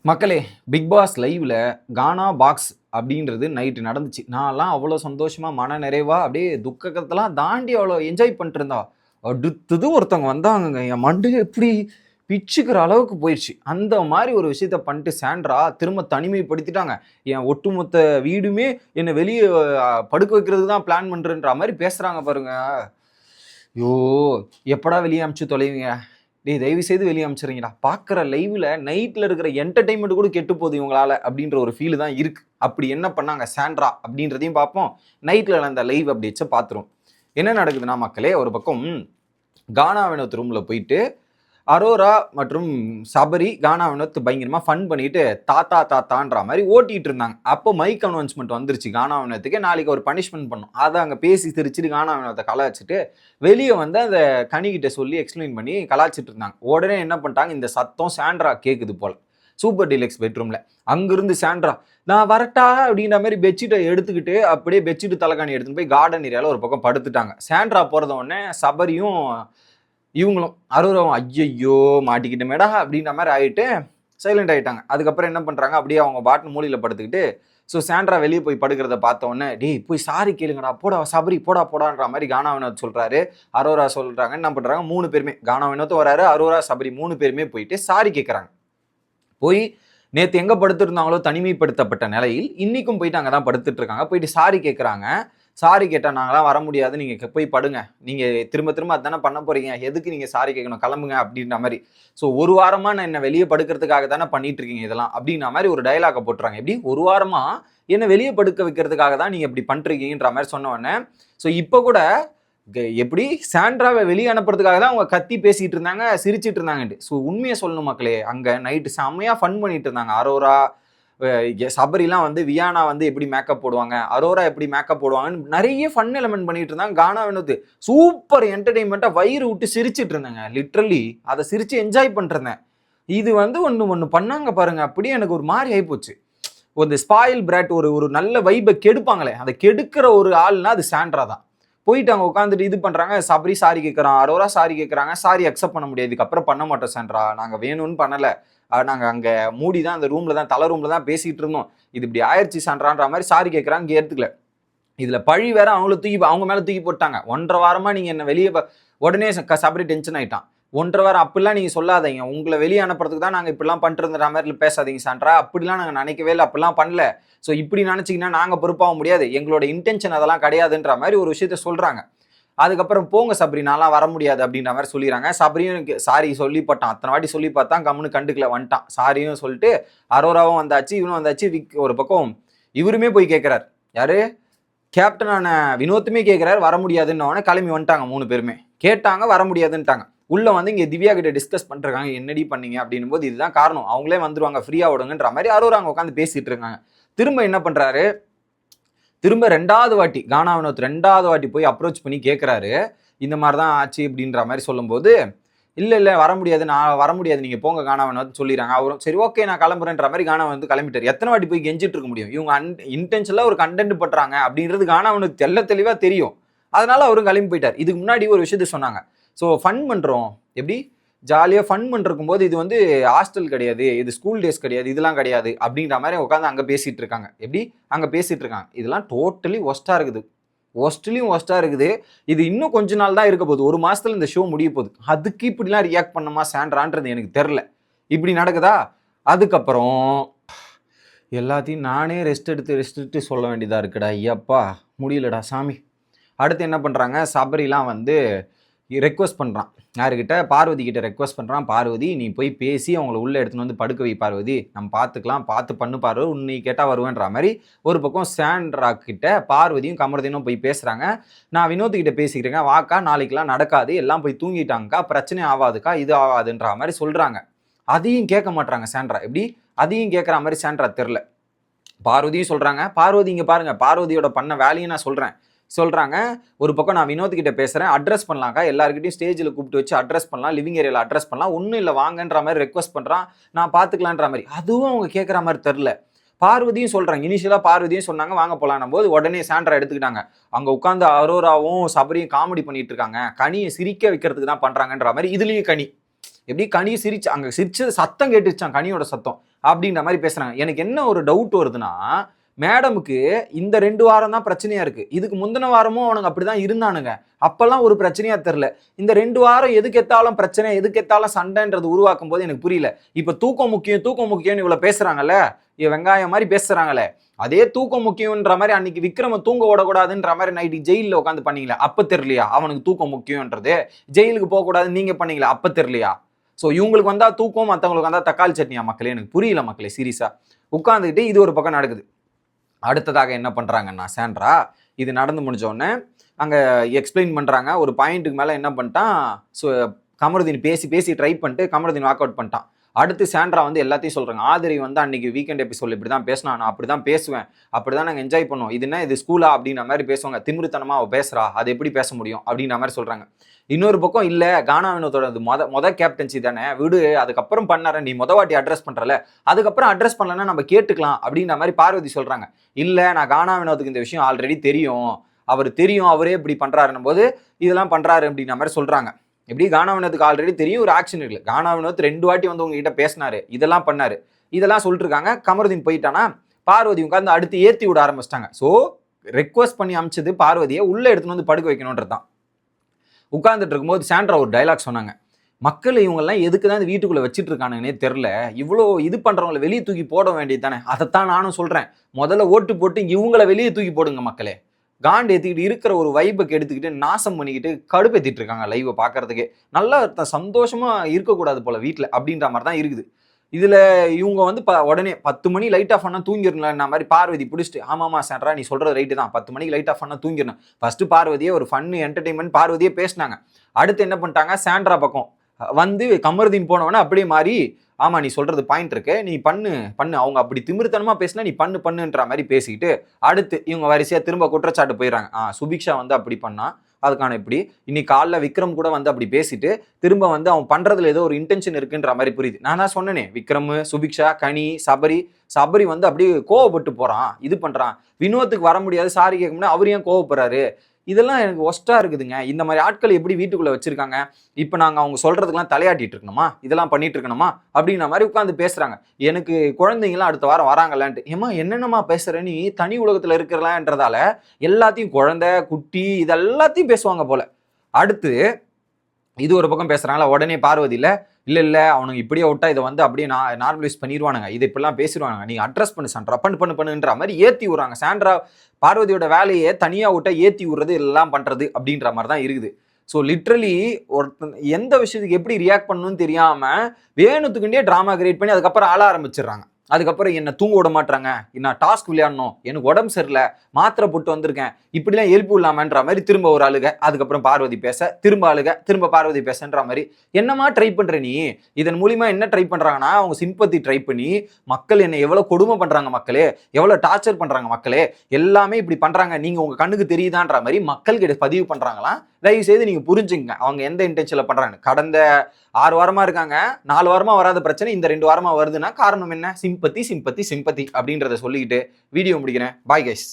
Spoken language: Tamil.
மக்களே, பிக் பாஸ் லைவ்ல கானா பாக்ஸ் அப்படின்றது நைட்டு நடந்துச்சு. நான்லாம் அவ்வளோ சந்தோஷமா, மன நிறைவா அப்படியே துக்கத்தெல்லாம் தாண்டி அவ்வளோ என்ஜாய் பண்ணிட்டு இருந்தா. அடுத்தது ஒருத்தவங்க வந்தாங்கங்க. என் மண்டைய இப்படி பிச்சுக்கிற அளவுக்கு போயிருச்சு. அந்த மாரி ஒரு விஷயத்த பண்ணிட்டு சாண்ட்ரா திரும்ப தனிமைப்படுத்திட்டாங்க. என் ஒட்டுமொத்த வீடுமே என்ன வெளிய படுக்க வைக்கிறதுக்கு தான் பிளான் பண்றேன்ற மாரி பேசுறாங்க பாருங்க. ஐயோ! எப்படா வெளிய அனுப்பிச்சு தொலைவீங்க? டேய் தயவு செய்து வெளிய அனுப்பிச்சுருங்கடா. பார்க்குற லைவ்ல நைட்ல இருக்கிற என்டர்டெயின்மென்ட் கூட கெட்டு போகுது இவங்களால அப்படின்ற ஒரு ஃபீல் தான் இருக்கு. அப்படி என்ன பண்ணாங்க சாண்ட்ரா அப்படின்றதையும் பார்ப்போம். நைட்ல நடந்த லைவ் அப்டேட்ஸ பார்த்துருவோம். என்ன நடக்குதுன்னா மக்களே, ஒரு பக்கம் கானா வினோத் ரூம்ல போயிட்டு அரோரா மற்றும் சபரி கானா வினோத் பயங்கரமா ஃபன் பண்ணிட்டு தாத்தா தாத்தான்ற மாதிரி ஓட்டிட்டு இருந்தாங்க. அப்போ மைக் அனௌன்ஸ்மெண்ட் வந்துருச்சு கானா வினோத்துக்கு, நாளைக்கு ஒரு பனிஷ்மெண்ட் பண்ணும். அதை அங்கே பேசி சிரிச்சுட்டு கானா வினோத்தை கலாய்ச்சிட்டு வெளியே வந்து அந்த கனிகிட்ட சொல்லி எக்ஸ்பிளைன் பண்ணி கலாய்ச்சிட்டு இருந்தாங்க. உடனே என்ன பண்ணிட்டாங்க, இந்த சத்தம் சாண்ட்ரா கேட்குது போல சூப்பர் டீலக்ஸ் பெட்ரூம்ல. அங்கிருந்து சாண்ட்ரா நான் வரட்டா அப்படின்ற மாதிரி பெட்ஷீட்டை எடுத்துக்கிட்டு அப்படியே பெட்ஷீட் தலைகாணி எடுத்துட்டு போய் கார்டன் ஏரியால ஒரு பக்கம் படுத்துட்டாங்க. சாண்ட்ரா போறத உடனே சபரியும் இவங்களும் அருவம் ஐயையோ மாட்டிக்கிட்டு மேடா அப்படின்ற மாதிரி ஆகிட்டு சைலண்ட் ஆகிட்டாங்க. அதுக்கப்புறம் என்ன பண்ணுறாங்க, அப்படியே அவங்க பாட்டு மூலையில் படுத்துக்கிட்டு ஸோ சாண்ட்ரா வெளியே போய் படுக்கிறத பார்த்தோன்னே டேய் போய் சாரி கேளுங்கடா போடா சபரி போடா போடான்ற மாதிரி கானா வினோத் சொல்கிறாரு. அரோரா சொல்கிறாங்க. என்ன பண்ணுறாங்க, 3 பேருமே கானா வினோத்தும் வராரு, அரோரா சபரி 3 பேருமே போயிட்டு சாரி கேட்குறாங்க. போய் நேற்று எங்கே படுத்துருந்தாங்களோ தனிமைப்படுத்தப்பட்ட நிலையில் இன்னைக்கும் போயிட்டு அங்கே தான் படுத்துட்டு இருக்காங்க. போயிட்டு சாரி கேட்குறாங்க. சாரி கேட்டால் நாங்களாம் வர முடியாது, நீங்கள் போய் படுங்க, நீங்கள் திரும்ப திரும்ப அதுதானே பண்ண போகிறீங்க, எதுக்கு நீங்கள் சாரி கேட்கணும், கிளம்புங்க அப்படின்ற மாதிரி. ஸோ ஒரு வாரமாக நான் என்ன வெளியே படுக்கிறதுக்காக தானே பண்ணிட்டு இருக்கீங்க இதெல்லாம் அப்படின்ற மாதிரி ஒரு டைலாக போட்டுறாங்க. எப்படி ஒரு வாரமாக என்ன வெளியே படுக்க வைக்கிறதுக்காக தான் நீங்கள் இப்படி பண்ணுறீங்கன்ற மாதிரி சொன்ன உடனே ஸோ இப்போ கூட எப்படி சாண்ட்ராவை வெளியே அனுப்புறதுக்காக தான் அவங்க கத்தி பேசிட்டு இருந்தாங்க, சிரிச்சிட்டு இருந்தாங்கன்ட்டு. ஸோ உண்மையை சொல்லணும் மக்களே, அங்கே நைட்டு செம்மையாக ஃபன் பண்ணிட்டு இருந்தாங்க. அரோரா சபரிலாம் வந்து வியானா வந்து எப்படி மேக்கப் போடுவாங்க, அரோரா எப்படி மேக்கப் போடுவாங்கன்னு நிறைய ஃபன் எலமெண்ட் பண்ணிட்டு இருந்தாங்க. கானா வினோத் சூப்பர் என்டர்டெயின்மெண்ட்டா வயிறு விட்டு சிரிச்சிட்டு இருந்தாங்க. லிட்ரலி அதை சிரிச்சு என்ஜாய் பண்ணிருந்தேன். இது வந்து ஒன்று பண்ணாங்க பாருங்க, அப்படியே எனக்கு ஒரு மாதிரி ஆயிப்போச்சு. ஒரு ஸ்பாயில் பிராட் ஒரு நல்ல வைபை கெடுப்பாங்களே, அதை கெடுக்கிற ஒரு ஆள்னா அது சாண்ட்ரா தான். போயிட்டு அவங்க உட்காந்துட்டு இது பண்றாங்க. சபரி சாரி கேட்கறான், அரோரா சாரி கேட்கறாங்க. சாரி அக்செப்ட் பண்ண முடியாது, இதுக்கப்புறம் பண்ண மாட்டோம் சாண்ட்ரா, நாங்க வேணும்னு பண்ணல, நாங்கள் அங்கே மூடி தான் அந்த ரூமில் தான் தலை ரூமில் தான் பேசிகிட்டு இருந்தோம், இது இப்படி ஆயிடுச்சு சாண்ட்ரான்ற மாதிரி சாரி கேட்குறாங்க, ஏற்றுக்கல. இதில் பழி வேற அவங்கள அவங்க மேலே தூக்கி போட்டாங்க. 1.5 வாரமாக நீங்கள் என்ன வெளியே உடனே சபரி டென்ஷன் ஆகிட்டான். 1.5 வாரம் அப்படிலாம் நீங்கள் சொல்லாதீங்க, உங்களை வெளியே அனுப்புறதுக்கு தான் நாங்கள் இப்படிலாம் பண்ணிட்டு மாதிரி பேசாதீங்க சாண்ட்ரா, அப்படிலாம் நாங்கள் நினைக்கவே இல்லை, அப்படிலாம் பண்ணல. ஸோ இப்படி நினச்சிங்கன்னா நாங்கள் பொறுப்பாக முடியாது, எங்களோட இன்டென்ஷன் அதெல்லாம் கிடையாதுன்ற மாதிரி ஒரு விஷயத்த சொல்கிறாங்க. அதுக்கப்புறம் போங்க சபரி, நான்லாம் வர முடியாது அப்படின்ற மாதிரி சொல்லிடுறாங்க. சபரியும் சாரி சொல்லி போட்டான், அத்தனை வாட்டி சொல்லி பார்த்தா கம்முன்னு கண்டுக்கல, வந்துட்டான். சாரியும் சொல்லிட்டு அரோராவும் வந்தாச்சு, இவனும் வந்தாச்சு. ஒரு பக்கம் இவருமே போய் கேட்குறாரு, யாரு கேப்டனான வினோத்துமே கேட்குறாரு, வர முடியாதுன்னு கிளம்பி வந்துட்டாங்க. 3 பேருமே கேட்டாங்க, வர முடியாதுன்ட்டாங்க. உள்ள வந்து இங்கே திவ்யா கிட்ட டிஸ்கஸ் பண்ணிருக்காங்க, என்னடி பண்ணீங்க அப்படின்னும் போது இதுதான் காரணம், அவங்களே வந்துருவாங்க ஃப்ரீயா விடுங்கன்ற மாதிரி அரோரா அங்கே உட்காந்து பேசிட்டு இருக்காங்க. திரும்ப என்ன பண்றாரு, திரும்ப 2வது வாட்டி கானா வினோத் 2வது வாட்டி போய் அப்ரோச் பண்ணி கேட்குறாரு, இந்த மாதிரி தான் ஆச்சு அப்படின்ற மாதிரி சொல்லும்போது இல்லை வர முடியாது, நான் வர முடியாது, நீங்கள் போங்க கானா வினோத் சொல்லிடுறாங்க. அவரும் சரி ஓகே நான் கிளம்புறேன்ற மாதிரி கானா வந்து கிளம்பிட்டார். எத்தனை வாட்டி போய் கெஞ்சிட்டு இருக்க முடியும், இவங்க இன்டென்ஷனலாக ஒரு கண்டென்ட் பண்றாங்க அப்படின்றது கானா வினோத் தெளிவாக தெரியும். அதனால அவரும் கிளம்பி போயிட்டார். இதுக்கு முன்னாடி ஒரு விஷயத்த சொன்னாங்க, ஸோ ஃபன் பண்ணுறோம், எப்படி ஜாலியாக ஃபன் பண்ணிருக்கும் போது இது வந்து ஹாஸ்டல் கிடையாது, இது ஸ்கூல் டேஸ் கிடையாது, இதெல்லாம் கிடையாது அப்படின்ற மாதிரி உட்காந்து அங்கே பேசிட்டு இருக்காங்க. எப்படி அங்கே பேசிட்டு இருக்காங்க, இதெல்லாம் டோட்டலி ஒஸ்ட்டாக இருக்குது, ஒஸ்ட்லையும் இருக்குது. இது இன்னும் கொஞ்ச நாள் தான் இருக்க போகுது, 1 மாசத்துல இந்த ஷோ முடிய போகுது. அதுக்கு இப்படிலாம் ரியாக்ட் பண்ணமா சாண்ட்ரான்றது எனக்கு தெரில. இப்படி நடக்குதா? அதுக்கப்புறம் எல்லாத்தையும் நானே ரெஸ்ட் எடுத்து சொல்ல வேண்டியதாக இருக்குடா, ஐயப்பா முடியலடா சாமி. அடுத்து என்ன பண்ணுறாங்க, சபரிலாம் வந்து ரெக்வஸ்ட் பண்ணுறான், யாருக்கிட்ட, பார்வதி கிட்ட ரெக்வஸ்ட் பண்ணுறான். பார்வதி நீ போய் பேசி அவங்கள உள்ளே எடுத்துன்னு வந்து படுக்க வை பார்வதி, நம்ம பார்த்துக்கலாம், பார்த்து பண்ணு பார்வதி, உன்னை கேட்டால் வருவேன்ற மாதிரி. ஒரு பக்கம் சாண்ட்ரா கிட்ட பார்வதியும் கமர்தீனும் போய் பேசுகிறாங்க. நான் வினோத்துக்கிட்ட பேசிக்கிறேங்க, வாக்கா நாளைக்கெல்லாம் நடக்காது, எல்லாம் போய் தூங்கிட்டாங்கக்கா, பிரச்சனை ஆகாதுக்கா, இது ஆகாதுன்ற மாதிரி சொல்கிறாங்க. அதையும் கேட்க மாட்டாங்க சாண்ட்ரா. எப்படி அதையும் கேட்குற மாதிரி சாண்ட்ரா தெரில. பார்வதியும் சொல்கிறாங்க, பார்வதி இங்கே பாருங்கள், பார்வதியோட பண்ண வேலையும் நான் சொல்கிறாங்க. ஒரு பக்கம் நான் வினோத்கிட்ட பேசுகிறேன், அட்ரஸ் பண்ணலாம்க்கா, எல்லாருக்கிட்டையும் ஸ்டேஜில் கூப்பிட்டு வச்சு அட்ரஸ் பண்ணலாம், லிவிங் ஏரியாவில் அட்ரஸ் பண்ணலாம், ஒன்றும் இல்லை வாங்கன்ற மாதிரி ரெக்வஸ்ட் பண்ணுறான், நான் பார்த்துக்கலான்ற மாதிரி. அதுவும் அவங்க கேட்குற மாதிரி தெரில. பார்வதியும் சொல்கிறாங்க, இனிஷியலாக பார்வதியும் சொன்னாங்க வாங்க போகலான்னும் போது உடனே சாண்ட்ரா எடுத்துக்கிட்டாங்க. அங்கே உட்காந்து அரோராவும் சபரியும் காமெடி பண்ணிட்டு இருக்காங்க, கனியை சிரிக்க வைக்கிறதுக்கு தான் பண்ணுறாங்கன்ற மாதிரி. இதுலேயும் கனி எப்படி கனி சிரிச்சு, அங்கே சிரிச்சது சத்தம் கேட்டுச்சான், கனியோட சத்தம். அப்படின்ற மாதிரி பேசுறாங்க. எனக்கு என்ன ஒரு டவுட் வருதுன்னா, மேடமுக்கு இந்த 2 வாரம் தான் பிரச்சனையா இருக்கு. இதுக்கு முந்தின வாரமும் அவனுங்க அப்படிதான் இருந்தானுங்க. அப்பெல்லாம் ஒரு பிரச்சனையா தெரியல. இந்த 2 வாரம் எதுக்கு எத்தாலும் பிரச்சனை, எதுக்கு எத்தாலும் சண்டைன்றது உருவாக்கும் போது எனக்கு புரியல. இப்ப தூக்கம் முக்கியம், தூக்கம் முக்கியம்னு இவ்வளவு பேசுறாங்கல்ல, வெங்காயம் மாதிரி பேசுறாங்களே, அதே தூக்கம் முக்கியம்ன்ற மாதிரி அன்னைக்கு விக்ரம தூங்க விடக்கூடாதுன்ற மாதிரி நைட்டு ஜெயிலில் உட்காந்து பண்ணீங்களா? அப்ப தெரியலையா அவனுக்கு தூக்கம் முக்கியம்ன்றது? ஜெயிலுக்கு போக கூடாதுன்னு நீங்க பண்ணீங்களா? அப்ப தெரியலையா? ஸோ இவங்களுக்கு வந்தா தூக்கம், மற்றவங்களுக்கு வந்தா தக்காளி சட்னியா மக்களே? எனக்கு புரியல மக்களே, சீரியஸா. உட்காந்துக்கிட்டு இது ஒரு பக்கம் நடக்குது. அடுத்ததாக என்ன பண்றாங்கன்னா சாண்ட்ரா, இது நடந்து முடிஞ்ச உடனே அங்க எக்ஸ்பிளைன் பண்றாங்க. ஒரு பாயிண்ட்டுக்கு மேல என்ன பண்ணிட்டான், கமருதீன் பேசி ட்ரை பண்ணிட்டு கமருதீன் வாக் அவுட் பண்ணிட்டான். அடுத்து சாண்ட்ரா வந்து எல்லாத்தையும் சொல்றாங்க. ஆதிரி வந்து அன்னைக்கு வீக்கெண்ட் எபிசோட்ல இப்படிதான் பேசினா, நான் அப்படிதான் பேசுவேன், அப்படிதான் நாங்கள் என்ஜாய் பண்ணுவோம், இது என்ன இது ஸ்கூலா அப்படின்ற மாதிரி பேசுவாங்க. திமிருத்தனமா அவ பேசுறா, அது எப்படி பேச முடியும் அப்படின்ற மாதிரி சொல்றாங்க. இன்னொரு பக்கம் இல்ல, கானா வினோத்தோட மொத கேப்டன்சி தானே விடு, அதுக்கப்புறம் பண்ணார, நீ வாட்டி அட்ரஸ் பண்றல, அதுக்கப்புறம் அட்ரஸ் பண்ணலன்னா நம்ம கேட்டுக்கலாம் அப்படின்ற மாதிரி பார்வதி சொல்றாங்க. இல்ல, நான் கானா வினோத்துக்கு இந்த விஷயம் ஆல்ரெடி தெரியும், அவரே இப்படி பண்றாருன்னும் போது இதெல்லாம் பண்றாரு அப்படின்ற மாதிரி சொல்றாங்க. எப்படி கானா வினோத்துக்கு ஆல்ரெடி தெரியும், ஒரு ஆக்ஷன் இருக்குல்ல. கானா வினோத் 2 வாட்டி வந்து உங்ககிட்ட பேசினாரு, இதெல்லாம் பண்ணாரு, இதெல்லாம் சொல்லிட்டு இருக்காங்க. கமருதீன் போயிட்டானா, பார்வதி உட்காந்து அடுத்து ஏத்தி விட ஆரம்பிச்சிட்டாங்க. ஸோ ரெக்வஸ்ட் பண்ணி அமிச்சது பார்வதியை உள்ள எடுத்துன்னு வந்து படுக்க வைக்கணும்ன்றதுதான். உட்கார்ந்துட்டு இருக்கும்போது சாண்ட்ரா ஒரு டைலாக் சொன்னாங்க. மக்கள் இவங்கெல்லாம் எதுக்கு தான் வீட்டுக்குள்ள வச்சுட்டு இருக்கானுங்கன்னே தெரில, இவ்வளோ இது பண்றவங்களை வெளியே தூக்கி போட வேண்டியது தானே. அதைத்தான் நானும் சொல்றேன். முதல்ல ஓட்டு போட்டு இவங்களை வெளியே தூக்கி போடுங்க மக்களே. காண்டு ஏற்றிக்கிட்டு இருக்கிற ஒரு வைப்புக்கு எடுத்துக்கிட்டு நாசம் பண்ணிக்கிட்டு கடுப்பேற்றிட்டு இருக்காங்க லைவை பார்க்கறதுக்கு. நல்லா சந்தோஷமா இருக்கக்கூடாது போல வீட்டில் அப்படின்ற மாதிரி தான் இருக்குது. இதுல இவங்க வந்து உடனே 10 மணி லைட் ஆஃப் பண்ணா தூங்கிடணும்னா மாதிரி பார்வதி பிடிச்சிட்டு, ஆமாமா சாண்ட்ரா நீ சொல்றது ரைட்டு தான், 10 மணிக்கு லைட் ஆஃப் பண்ணா தூங்கிடணும். ஃபர்ஸ்ட் பார்வதியே ஒரு ஃபன் என்டர்டைன்மெண்ட் பார்வதியே பேசினாங்க. அடுத்து என்ன பண்ணிட்டாங்க, சாண்ட்ரா பக்கம் வந்து கமருதீன் போனவொடனே அப்படியே மாறி, ஆமா நீ சொல்றது பாயிண்ட் இருக்கு, நீ பண்ணு அவங்க அப்படி திமிருத்தனமா பேசினா நீ பண்ணுன்ற மாதிரி பேசிக்கிட்டு அடுத்து இவங்க வரிசையா திரும்ப குற்றச்சாட்டு போயிடறாங்க. சுபிக்ஷா வந்து அப்படி பண்ணா, அதுக்கான இப்படி இன்னைக்கு காலைல விக்ரம் கூட வந்து அப்படி பேசிட்டு திரும்ப வந்து அவன் பண்றதுல ஏதோ ஒரு இன்டென்ஷன் இருக்குன்ற மாதிரி புரியுது. நான் தான் சொன்னேனே, விக்ரம், சுபிக்ஷா, கனி, சபரி வந்து அப்படியே கோவப்பட்டு போறான், இது பண்றான். வினோத்துக்கு வர முடியாது, சாரி கேட்க முடியாது, அவர் ஏன் கோவப்படுறாரு? இதெல்லாம் எனக்கு ஒஸ்டா இருக்குதுங்க. இந்த மாதிரி ஆட்கள் எப்படி வீட்டுக்குள்ள வச்சிருக்காங்க? இப்போ நாங்க அவங்க சொல்றதுக்கெல்லாம் தலையாட்டிட்டு இருக்கணுமா, இதெல்லாம் பண்ணிட்டு இருக்கணுமா அப்படின்ற மாதிரி உட்காந்து பேசுறாங்க. எனக்கு குழந்தைங்களாம் அடுத்த வாரம் வராங்களான்ட்டு, ஏமா என்னென்னமா பேசுற நீ, தனி உலகத்துல இருக்கிறலான்றதால எல்லாத்தையும் குழந்தை குட்டி இதெல்லாத்தையும் பேசுவாங்க போல. அடுத்து இது ஒரு பக்கம் பேசுறாங்களா, உடனே பார்வதி இல்ல அவனுக்கு இப்படியே விட்டா இதை வந்து அப்படியே நார்மலைஸ் பண்ணிடுவானுங்க, இதை இப்படிலாம் பேசிடுவானுங்க, நீ அட்ரஸ் பண்ணு சாண்ட்ரா, பண்ணுன்ற மாதிரி ஏத்தி விடுறாங்க. சாண்ட்ரா பார்வதியோட வேலையை தனியா விட்டா ஏத்தி விடுறது எல்லாம் பண்றது அப்படின்ற மாதிரி தான் இருக்குது. ஸோ லிட்ரலி ஒருத்தன் எந்த விஷயத்துக்கு எப்படி ரியாக்ட் பண்ணணும்னு தெரியாம வேணுத்துக்குண்டே டிராமா கிரியேட் பண்ணி அதுக்கப்புறம் ஆள ஆரம்பிச்சிடுறாங்க. அதுக்கப்புறம் என்ன தூங்க விட மாட்டாங்க, நான் டாஸ்க் விளையாடணும், எனக்கு உடம்பு சரியில்லை, மாத்திரை போட்டு வந்திருக்கேன், இப்படிலாம் எழுப்பி விடலாமன்ற மாதிரி திரும்ப ஒரு அழுக, அதுக்கப்புறம் பார்வதி பேச, திரும்ப அழுக, திரும்ப பார்வதி பேசன்ற மாதிரி. என்னமா ட்ரை பண்ற நீ? இதன் மூலியமா என்ன ட்ரை பண்றாங்கன்னா, அவங்க சிம்பத்தி ட்ரை பண்ணி மக்கள் என்ன எவ்வளவு கொடுமை பண்றாங்க மக்களே, எவ்வளவு டார்ச்சர் பண்றாங்க மக்களே, எல்லாமே இப்படி பண்றாங்க, நீங்க உங்க கண்ணுக்கு தெரியுதான்ற மாதிரி மக்கள் கிட்ட பதிவு பண்றாங்களாம். தயவு செய்து நீங்க புரிஞ்சுங்க அவங்க எந்த இன்டென்ஷன்ல பண்றாங்க. கடந்த 6 வாரமா இருக்காங்க, 4 வாரமா வராத பிரச்சனை இந்த 2 வாரமா வருதுன்னா காரணம் என்ன? சிம்பத்தி அப்படின்றத சொல்லிக்கிட்டு வீடியோ முடிக்கிறேன். Bye guys.